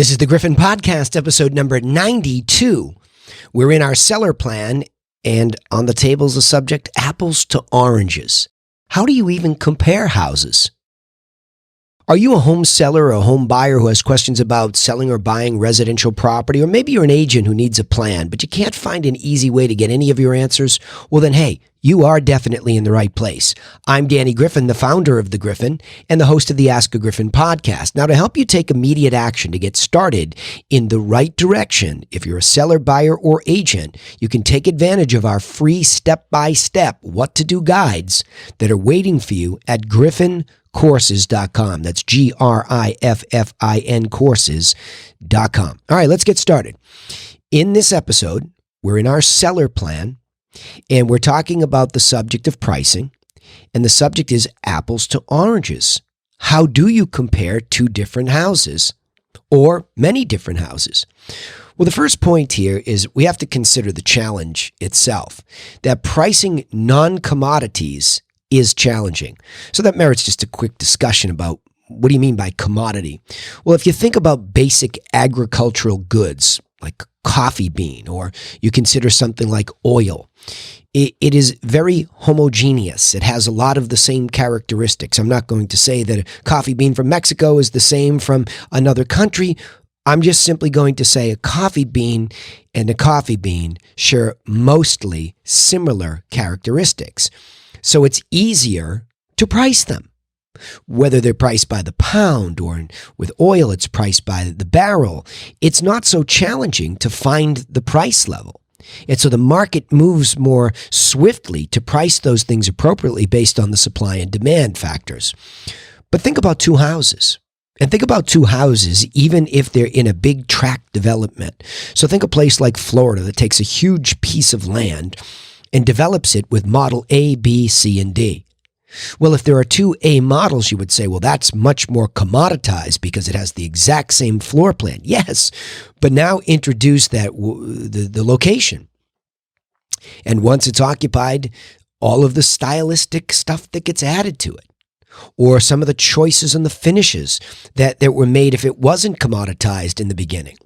This is the Griffin Podcast, episode number 92. We're in our seller plan, and on the table is the subject, apples to oranges. How do you even compare houses? Are you a home seller or a home buyer who has questions about selling or buying residential property? Or maybe you're an agent who needs a plan, but you can't find an easy way to get any of your answers? Well, then, hey, you are definitely in the right place. I'm Danny Griffin, the founder of The Griffin and the host of the Ask-A-Griffin podcast. Now, to help you take immediate action to get started in the right direction, if you're a seller, buyer, or agent, you can take advantage of our free step-by-step what-to-do guides that are waiting for you at griffincourses.com. That's Griffin courses.com. All right, let's get started. In this episode, we're in our seller plan, and we're talking about the subject of pricing, and the subject is apples to oranges. How do you compare two different houses or many different houses? Well, the first point here is we have to consider the challenge itself, that pricing non-commodities is challenging. So that merits just a quick discussion about what do you mean by commodity? Well, if you think about basic agricultural goods like coffee bean, or you consider something like oil, it is very homogeneous. It has a lot of the same characteristics. I'm not going to say that a coffee bean from Mexico is the same from another country. I'm just simply going to say a coffee bean and a coffee bean share mostly similar characteristics. So it's easier to price them. Whether they're priced by the pound or with oil, it's priced by the barrel. It's not so challenging to find the price level. And so the market moves more swiftly to price those things appropriately based on the supply and demand factors. But think about two houses. And think about two houses, even if they're in a big tract development. So think a place like Florida that takes a huge piece of land and develops it with model A, B, C, and D. Well, if there are two A models, you would say, well, that's much more commoditized because it has the exact same floor plan. Yes, but now introduce that the location. And once it's occupied, all of the stylistic stuff that gets added to it, or some of the choices and the finishes that were made if it wasn't commoditized in the beginning.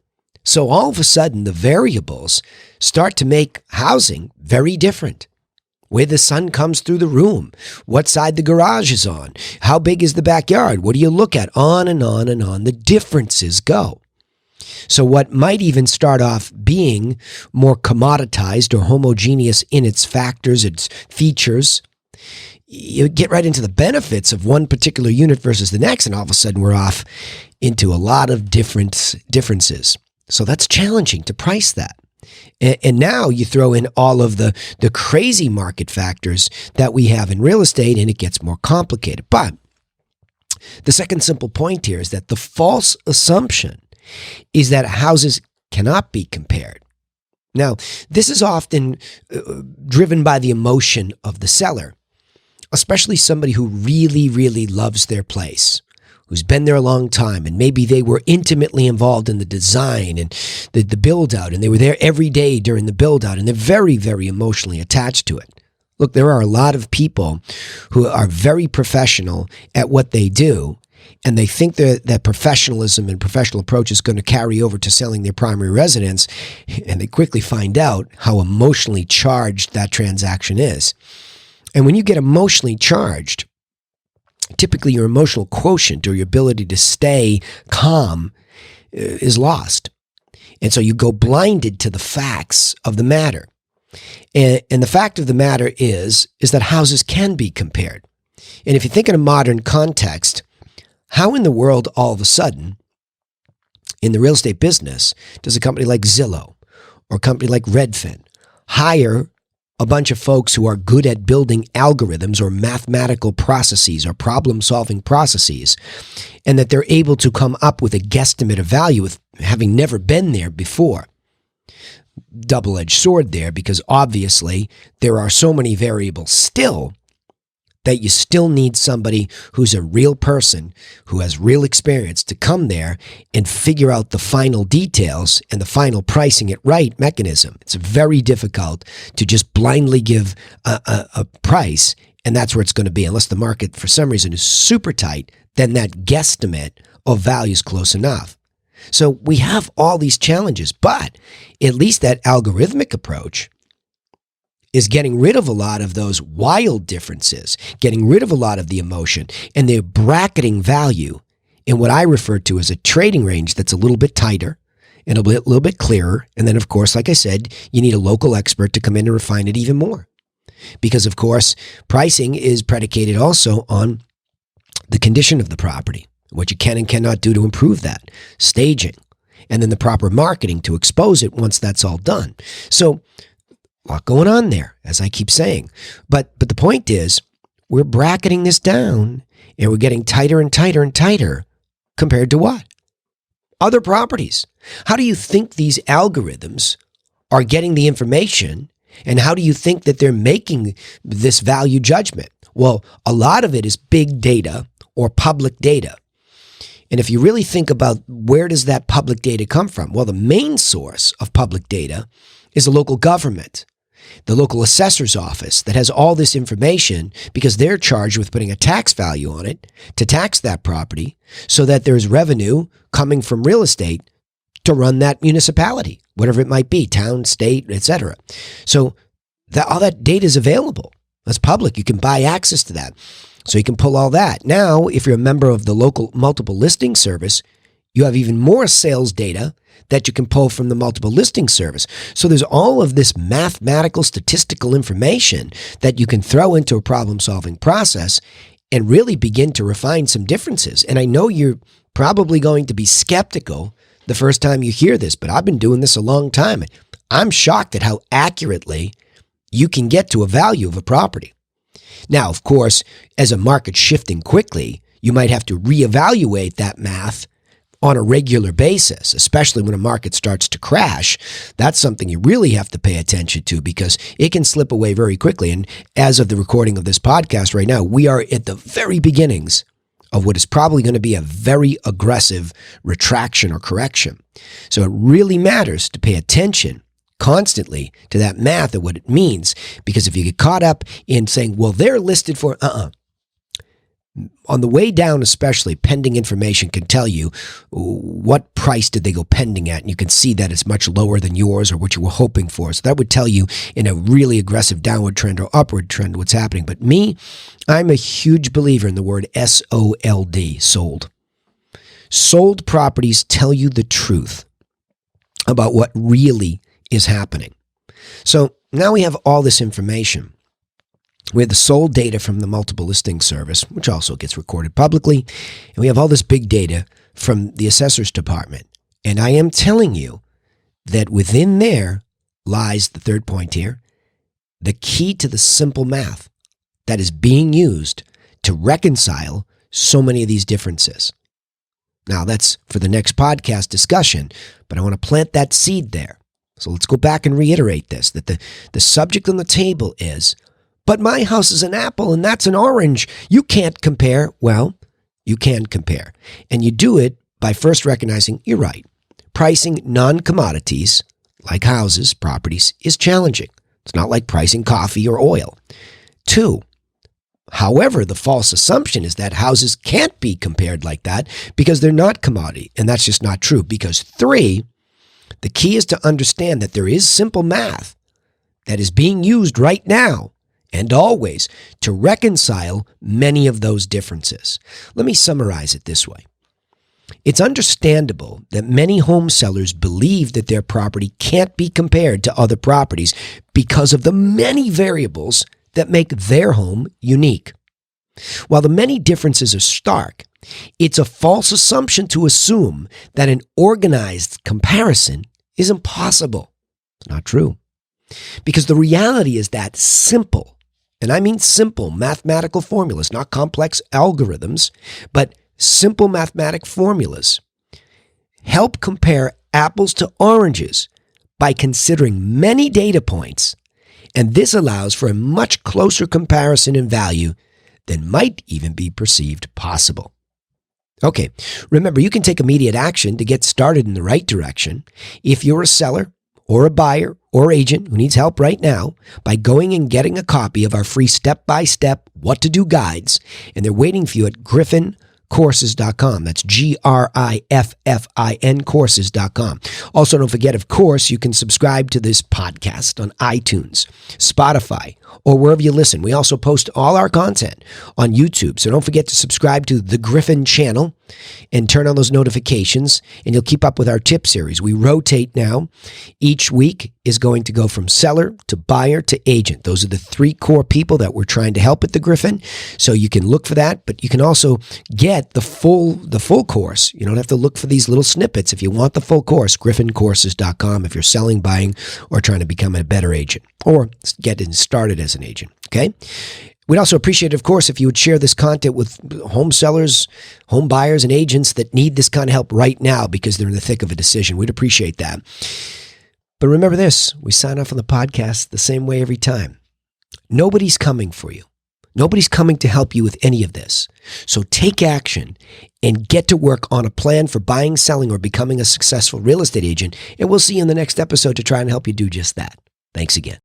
So all of a sudden, the variables start to make housing very different. Where the sun comes through the room, what side the garage is on, how big is the backyard, what do you look at, on and on and on. The differences go. So what might even start off being more commoditized or homogeneous in its factors, its features, you get right into the benefits of one particular unit versus the next, and all of a sudden we're off into a lot of differences. So that's challenging to price that. And now you throw in all of the crazy market factors that we have in real estate, and it gets more complicated. But the second simple point here is that the false assumption is that houses cannot be compared. Now, this is often driven by the emotion of the seller, especially somebody who really, really loves their place, who's been there a long time, and maybe they were intimately involved in the design and the build-out, and they were there every day during the build-out, and they're very, very emotionally attached to it. Look, there are a lot of people who are very professional at what they do, and they think that professionalism and professional approach is going to carry over to selling their primary residence, and they quickly find out how emotionally charged that transaction is. And when you get emotionally charged, typically your emotional quotient or your ability to stay calm is lost. And so you go blinded to the facts of the matter. And the fact of the matter is that houses can be compared. And if you think in a modern context, how in the world all of a sudden in the real estate business does a company like Zillow or a company like Redfin hire a bunch of folks who are good at building algorithms or mathematical processes or problem-solving processes, and that they're able to come up with a guesstimate of value with having never been there before? Double-edged sword there, because obviously there are so many variables still that you still need somebody who's a real person, who has real experience to come there and figure out the final details and the final pricing it right mechanism. It's very difficult to just blindly give a price, and that's where it's going to be. Unless the market for some reason is super tight, then that guesstimate of value is close enough. So we have all these challenges, but at least that algorithmic approach is getting rid of a lot of those wild differences, getting rid of a lot of the emotion, and they're bracketing value in what I refer to as a trading range that's a little bit tighter and a little bit clearer. And then, of course, like I said, you need a local expert to come in and refine it even more. Because, of course, pricing is predicated also on the condition of the property, what you can and cannot do to improve that, staging, and then the proper marketing to expose it once that's all done. So a lot going on there, as I keep saying. But the point is, we're bracketing this down, and we're getting tighter and tighter and tighter compared to what? Other properties. How do you think these algorithms are getting the information, and how do you think that they're making this value judgment? Well, a lot of it is big data or public data. And if you really think about where does that public data come from? Well, the main source of public data is the local government, the local assessor's office that has all this information because they're charged with putting a tax value on it to tax that property so that there's revenue coming from real estate to run that municipality, whatever it might be, town, state, etc. So all that data is available. That's public. You can buy access to that. So you can pull all that. Now, if you're a member of the local multiple listing service, you have even more sales data that you can pull from the multiple listing service. So there's all of this mathematical, statistical information that you can throw into a problem-solving process and really begin to refine some differences. And I know you're probably going to be skeptical the first time you hear this, but I've been doing this a long time. I'm shocked at how accurately you can get to a value of a property. Now, of course, as a market shifting quickly, you might have to reevaluate that math on a regular basis, especially when a market starts to crash. That's something you really have to pay attention to because it can slip away very quickly. And as of the recording of this podcast right now, we are at the very beginnings of what is probably going to be a very aggressive retraction or correction. So it really matters to pay attention constantly to that math and what it means, because if you get caught up in saying, well, they're listed for, on the way down, especially, pending information can tell you what price did they go pending at, and you can see that it's much lower than yours or what you were hoping for. So that would tell you in a really aggressive downward trend or upward trend what's happening. But me, I'm a huge believer in the word SOLD, sold. Sold properties tell you the truth about what really is happening. So now we have all this information. We have the sold data from the multiple listing service, which also gets recorded publicly. And we have all this big data from the assessor's department. And I am telling you that within there lies the third point here, the key to the simple math that is being used to reconcile so many of these differences. Now, that's for the next podcast discussion, but I want to plant that seed there. So let's go back and reiterate this, that the subject on the table is, but my house is an apple and that's an orange. You can't compare. Well, you can compare. And you do it by first recognizing you're right. Pricing non-commodities, like houses, properties, is challenging. It's not like pricing coffee or oil. 2, however, the false assumption is that houses can't be compared like that because they're not commodity. And that's just not true. Because 3, the key is to understand that there is simple math that is being used right now and always to reconcile many of those differences. Let me summarize it this way. It's understandable that many home sellers believe that their property can't be compared to other properties because of the many variables that make their home unique. While the many differences are stark, it's a false assumption to assume that an organized comparison is impossible. It's not true. Because the reality is that simple, and I mean simple mathematical formulas, not complex algorithms, but simple mathematic formulas help compare apples to oranges by considering many data points, and this allows for a much closer comparison in value than might even be perceived possible. Okay, remember, you can take immediate action to get started in the right direction if you're a seller or a buyer or agent who needs help right now by going and getting a copy of our free step-by-step what to do guides, and they're waiting for you at griffincorp.com. griffin That's Griffin courses.com. Also, don't forget, of course, you can subscribe to this podcast on iTunes, Spotify, or wherever you listen. We also post all our content on YouTube. So don't forget to subscribe to the Griffin channel and turn on those notifications, and you'll keep up with our tip series. We rotate now. Each week is going to go from seller to buyer to agent. Those are the three core people that we're trying to help at the Griffin. So you can look for that, but you can also get the full course. You don't have to look for these little snippets. If you want the full course, griffincourses.com if you're selling, buying, or trying to become a better agent or getting started as an agent. Okay? We'd also appreciate, of course, if you would share this content with home sellers, home buyers, and agents that need this kind of help right now because they're in the thick of a decision. We'd appreciate that. But remember this, we sign off on the podcast the same way every time. Nobody's coming for you. Nobody's coming to help you with any of this. So take action and get to work on a plan for buying, selling, or becoming a successful real estate agent. And we'll see you in the next episode to try and help you do just that. Thanks again.